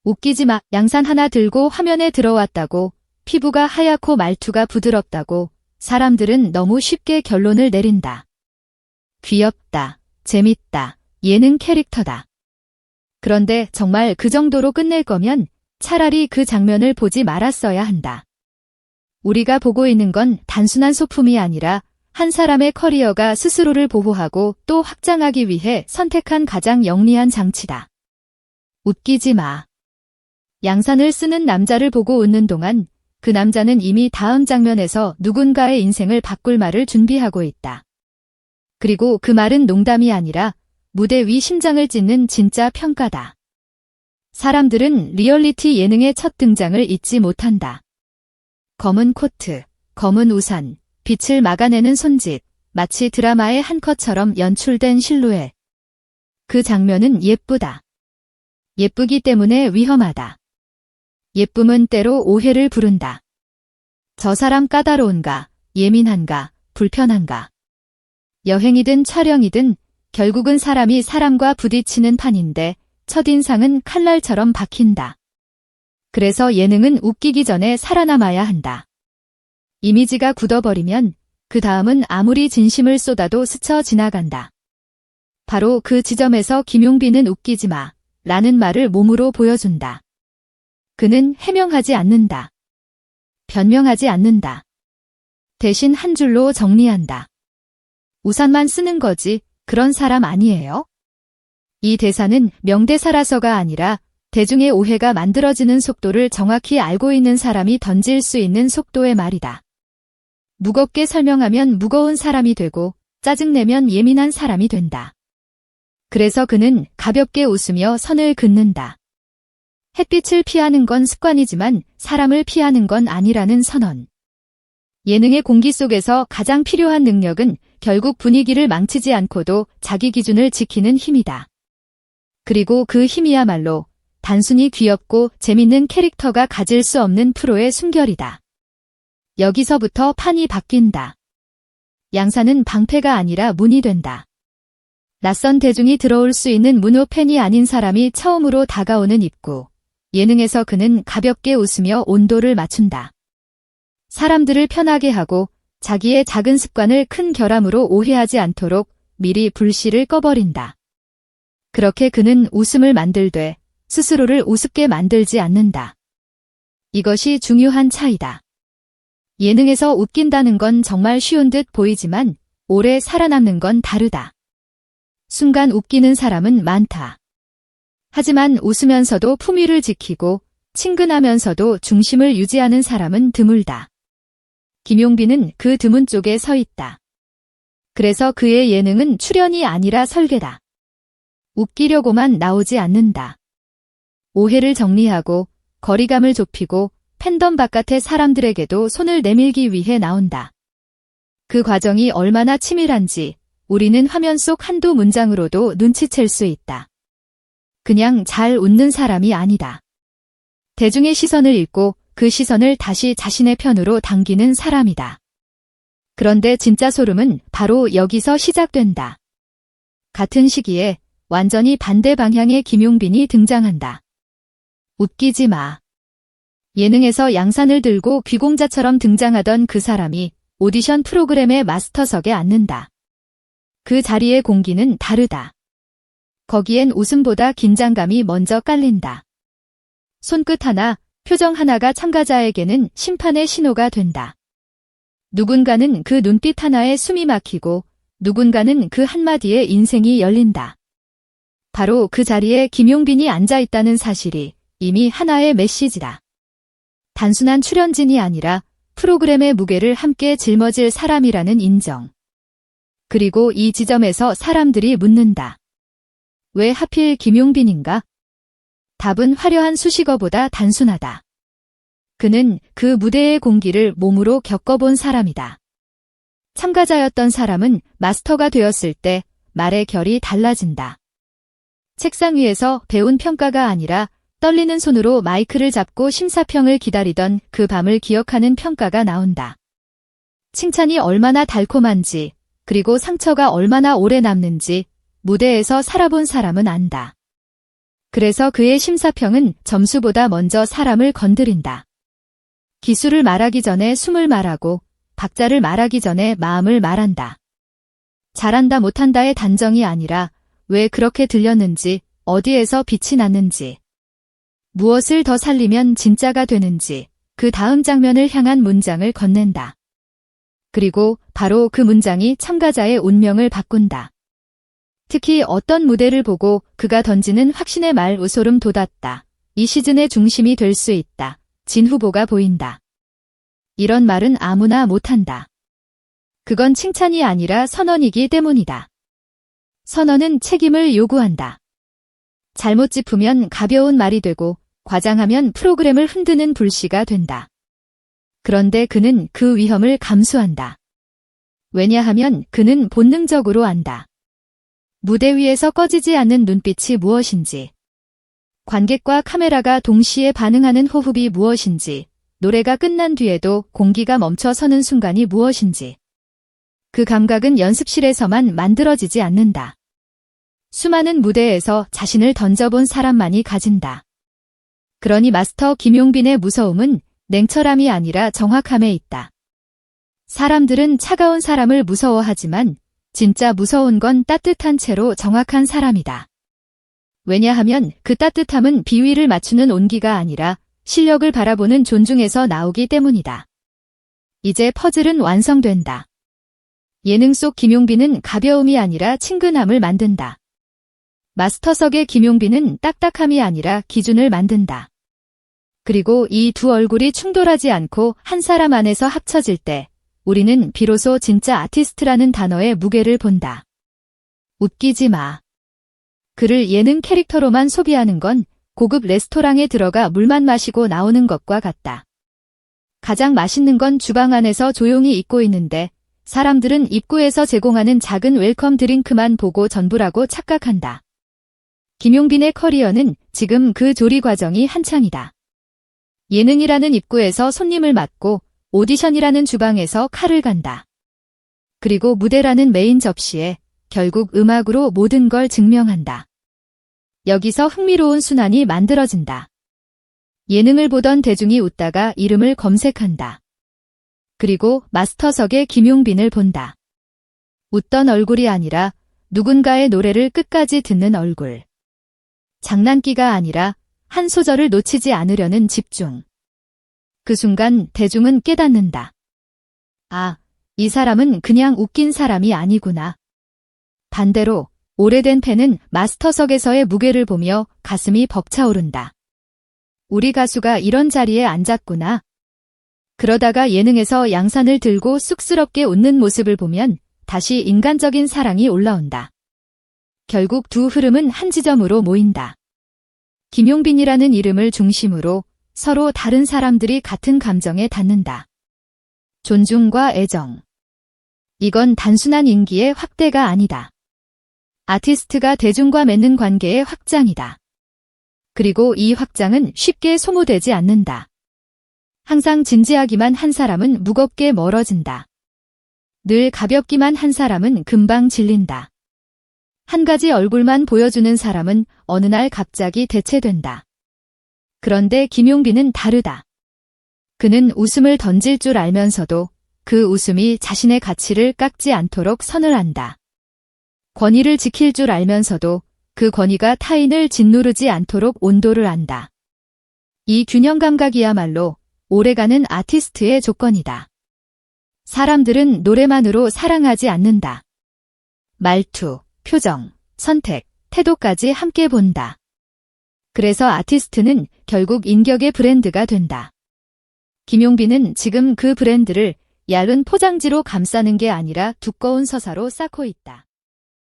웃기지 마. 양산 하나 들고 화면에 들어왔다고, 피부가 하얗고 말투가 부드럽다고 사람들은 너무 쉽게 결론을 내린다. 귀엽다, 재밌다, 예능 캐릭터다. 그런데 정말 그 정도로 끝낼 거면 차라리 그 장면을 보지 말았어야 한다. 우리가 보고 있는 건 단순한 소품이 아니라 한 사람의 커리어가 스스로를 보호하고 또 확장하기 위해 선택한 가장 영리한 장치다. 웃기지 마. 양산을 쓰는 남자를 보고 웃는 동안 그 남자는 이미 다음 장면에서 누군가의 인생을 바꿀 말을 준비하고 있다. 그리고 그 말은 농담이 아니라 무대 위 심장을 찢는 진짜 평가다. 사람들은 리얼리티 예능의 첫 등장을 잊지 못한다. 검은 코트, 검은 우산, 빛을 막아내는 손짓, 마치 드라마의 한 컷처럼 연출된 실루엣. 그 장면은 예쁘다. 예쁘기 때문에 위험하다. 예쁨은 때로 오해를 부른다. 저 사람 까다로운가, 예민한가, 불편한가. 여행이든 촬영이든 결국은 사람이 사람과 부딪히는 판인데 첫인상은 칼날처럼 박힌다. 그래서 예능은 웃기기 전에 살아남아야 한다. 이미지가 굳어버리면 그 다음은 아무리 진심을 쏟아도 스쳐 지나간다. 바로 그 지점에서 김용빈은 웃기지 마 라는 말을 몸으로 보여준다. 그는 해명하지 않는다. 변명하지 않는다. 대신 한 줄로 정리한다. 우산만 쓰는 거지 그런 사람 아니에요? 이 대사는 명대사라서가 아니라 대중의 오해가 만들어지는 속도를 정확히 알고 있는 사람이 던질 수 있는 속도의 말이다. 무겁게 설명하면 무거운 사람이 되고 짜증내면 예민한 사람이 된다. 그래서 그는 가볍게 웃으며 선을 긋는다. 햇빛을 피하는 건 습관이지만 사람을 피하는 건 아니라는 선언. 예능의 공기 속에서 가장 필요한 능력은 결국 분위기를 망치지 않고도 자기 기준을 지키는 힘이다. 그리고 그 힘이야말로 단순히 귀엽고 재밌는 캐릭터가 가질 수 없는 프로의 순결이다. 여기서부터 판이 바뀐다. 양산은 방패가 아니라 문이 된다. 낯선 대중이 들어올 수 있는 문호팬이 아닌 사람이 처음으로 다가오는 입구. 예능에서 그는 가볍게 웃으며 온도를 맞춘다. 사람들을 편하게 하고 자기의 작은 습관을 큰 결함으로 오해하지 않도록 미리 불씨를 꺼버린다. 그렇게 그는 웃음을 만들되 스스로를 우습게 만들지 않는다. 이것이 중요한 차이다. 예능에서 웃긴다는 건 정말 쉬운 듯 보이지만 오래 살아남는 건 다르다. 순간 웃기는 사람은 많다. 하지만 웃으면서도 품위를 지키고 친근하면서도 중심을 유지하는 사람은 드물다. 김용빈은 그 드문 쪽에 서 있다. 그래서 그의 예능은 출연이 아니라 설계다. 웃기려고만 나오지 않는다. 오해를 정리하고 거리감을 좁히고 팬덤 바깥의 사람들에게도 손을 내밀기 위해 나온다. 그 과정이 얼마나 치밀한지 우리는 화면 속 한두 문장으로도 눈치챌 수 있다. 그냥 잘 웃는 사람이 아니다. 대중의 시선을 읽고 그 시선을 다시 자신의 편으로 당기는 사람이다. 그런데 진짜 소름은 바로 여기서 시작된다. 같은 시기에 완전히 반대 방향의 김용빈이 등장한다. 웃기지 마. 예능에서 양산을 들고 귀공자처럼 등장하던 그 사람이 오디션 프로그램의 마스터석에 앉는다. 그 자리의 공기는 다르다. 거기엔 웃음보다 긴장감이 먼저 깔린다. 손끝 하나, 표정 하나가 참가자에게는 심판의 신호가 된다. 누군가는 그 눈빛 하나에 숨이 막히고 누군가는 그 한마디에 인생이 열린다. 바로 그 자리에 김용빈이 앉아있다는 사실이 이미 하나의 메시지다. 단순한 출연진이 아니라 프로그램의 무게를 함께 짊어질 사람이라는 인정. 그리고 이 지점에서 사람들이 묻는다. 왜 하필 김용빈인가? 답은 화려한 수식어보다 단순하다. 그는 그 무대의 공기를 몸으로 겪어본 사람이다. 참가자였던 사람은 마스터가 되었을 때 말의 결이 달라진다. 책상 위에서 배운 평가가 아니라 떨리는 손으로 마이크를 잡고 심사평을 기다리던 그 밤을 기억하는 평가가 나온다. 칭찬이 얼마나 달콤한지, 그리고 상처가 얼마나 오래 남는지 무대에서 살아본 사람은 안다. 그래서 그의 심사평은 점수보다 먼저 사람을 건드린다. 기술을 말하기 전에 숨을 말하고 박자를 말하기 전에 마음을 말한다. 잘한다 못한다의 단정이 아니라 왜 그렇게 들렸는지, 어디에서 빛이 났는지, 무엇을 더 살리면 진짜가 되는지, 그 다음 장면을 향한 문장을 건넨다. 그리고 바로 그 문장이 참가자의 운명을 바꾼다. 특히 어떤 무대를 보고 그가 던지는 확신의 말 우소름 돋았다. 이 시즌의 중심이 될 수 있다. 진 후보가 보인다. 이런 말은 아무나 못한다. 그건 칭찬이 아니라 선언이기 때문이다. 선언은 책임을 요구한다. 잘못 짚으면 가벼운 말이 되고 과장하면 프로그램을 흔드는 불씨가 된다. 그런데 그는 그 위험을 감수한다. 왜냐하면 그는 본능적으로 안다. 무대 위에서 꺼지지 않는 눈빛이 무엇인지, 관객과 카메라가 동시에 반응하는 호흡이 무엇인지, 노래가 끝난 뒤에도 공기가 멈춰 서는 순간이 무엇인지. 그 감각은 연습실에서만 만들어지지 않는다. 수많은 무대에서 자신을 던져본 사람만이 가진다. 그러니 마스터 김용빈의 무서움은 냉철함이 아니라 정확함에 있다. 사람들은 차가운 사람을 무서워하지만 진짜 무서운 건 따뜻한 채로 정확한 사람이다. 왜냐하면 그 따뜻함은 비위를 맞추는 온기가 아니라 실력을 바라보는 존중에서 나오기 때문이다. 이제 퍼즐은 완성된다. 예능 속 김용빈은 가벼움이 아니라 친근함을 만든다. 마스터석의 김용빈은 딱딱함이 아니라 기준을 만든다. 그리고 이 두 얼굴이 충돌하지 않고 한 사람 안에서 합쳐질 때 우리는 비로소 진짜 아티스트라는 단어의 무게를 본다. 웃기지 마. 그를 예능 캐릭터로만 소비하는 건 고급 레스토랑에 들어가 물만 마시고 나오는 것과 같다. 가장 맛있는 건 주방 안에서 조용히 익고 있는데 사람들은 입구에서 제공하는 작은 웰컴 드링크만 보고 전부라고 착각한다. 김용빈의 커리어는 지금 그 조리 과정이 한창이다. 예능이라는 입구에서 손님을 맞고 오디션이라는 주방에서 칼을 간다. 그리고 무대라는 메인 접시에 결국 음악으로 모든 걸 증명한다. 여기서 흥미로운 순환이 만들어진다. 예능을 보던 대중이 웃다가 이름을 검색한다. 그리고 마스터석의 김용빈을 본다. 웃던 얼굴이 아니라 누군가의 노래를 끝까지 듣는 얼굴. 장난기가 아니라 한 소절을 놓치지 않으려는 집중. 그 순간 대중은 깨닫는다. 아, 이 사람은 그냥 웃긴 사람이 아니구나. 반대로 오래된 팬은 마스터석에서의 무게를 보며 가슴이 벅차오른다. 우리 가수가 이런 자리에 앉았구나. 그러다가 예능에서 양산을 들고 쑥스럽게 웃는 모습을 보면 다시 인간적인 사랑이 올라온다. 결국 두 흐름은 한 지점으로 모인다. 김용빈이라는 이름을 중심으로 서로 다른 사람들이 같은 감정에 닿는다. 존중과 애정. 이건 단순한 인기의 확대가 아니다. 아티스트가 대중과 맺는 관계의 확장이다. 그리고 이 확장은 쉽게 소모되지 않는다. 항상 진지하기만 한 사람은 무겁게 멀어진다. 늘 가볍기만 한 사람은 금방 질린다. 한 가지 얼굴만 보여주는 사람은 어느 날 갑자기 대체된다. 그런데 김용빈은 다르다. 그는 웃음을 던질 줄 알면서도 그 웃음이 자신의 가치를 깎지 않도록 선을 안다. 권위를 지킬 줄 알면서도 그 권위가 타인을 짓누르지 않도록 온도를 안다. 이 균형 감각이야말로 오래가는 아티스트의 조건이다. 사람들은 노래만으로 사랑하지 않는다. 말투, 표정, 선택, 태도까지 함께 본다. 그래서 아티스트는 결국 인격의 브랜드가 된다. 김용빈은 지금 그 브랜드를 얇은 포장지로 감싸는 게 아니라 두꺼운 서사로 쌓고 있다.